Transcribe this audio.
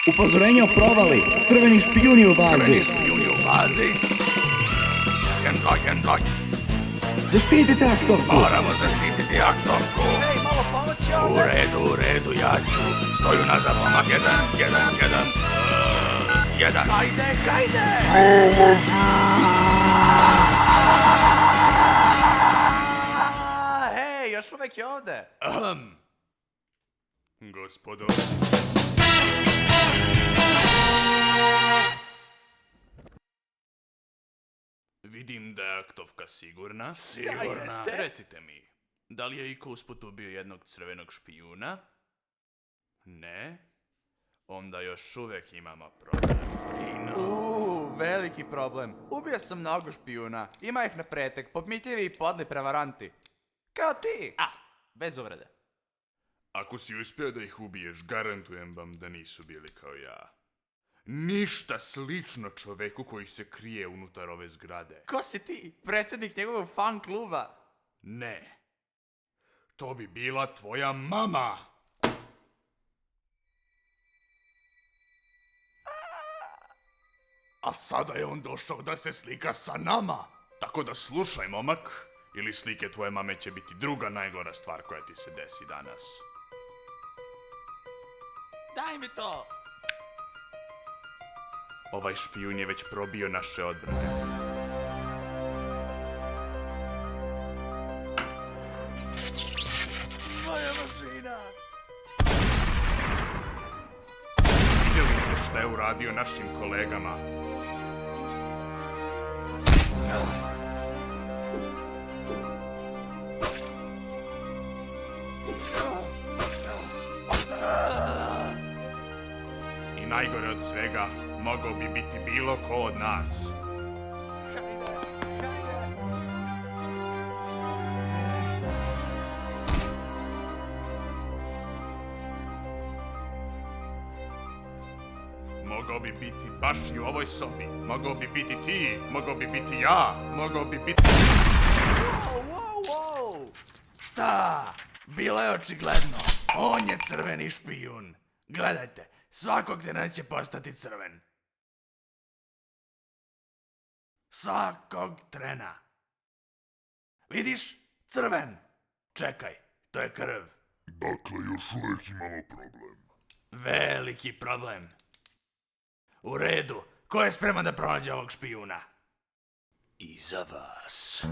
Upozorenje o provali. Crveni špijuni u bazi. Crveni špijuni u bazi. Jedan. Zaštitite aktovku. Moramo zaštititi aktovku. Ej, malo pomoći ovdje. U redu, ja ću. Stoju nazad, pomak. Jedan. Hajde! Hej, još uvek je ovde. Gospodo. Vidim da je aktovka sigurna. Da, jeste. Recite mi, da li je iko usput ubio jednog crvenog špijuna? Ne. Onda još uvek imamo problem. Veliki problem. Ubio sam mnogo špijuna. Ima ih na pretek, podmitljivi i podli prevaranti. Kao ti. Bez uvrede. Ako si uspio da ih ubiješ, garantujem vam da nisu bili kao ja. Ništa slično čoveku koji se krije unutar ove zgrade. Ko si ti? Predsjednik njegovog fan kluba. Ne. To bi bila tvoja mama. A sada je on došao da se slika sa nama. Tako da slušaj, momak, ili slike tvoje mame će biti druga najgora stvar koja ti se desi danas. Daj mi to. Ovaj špijun je već probio naše odbrane. Moja mašina. Vidjeli ste šta je uradio našim kolegama. I najgore od svega, mogao bi biti bilo ko od nas. Mogao bi biti baš i u ovoj sobi. Mogao bi biti ti, mogao bi biti ja, mogao bi biti... Wow. Šta? Bilo je očigledno. On je crveni špijun. Gledajte, svakog trena će postati crven. Svakog trena. Vidiš? Crven. Čekaj, to je krv. Dakle, još uvijek imamo problem. Veliki problem. U redu, ko je spreman da pronađe ovog špijuna? I za vas.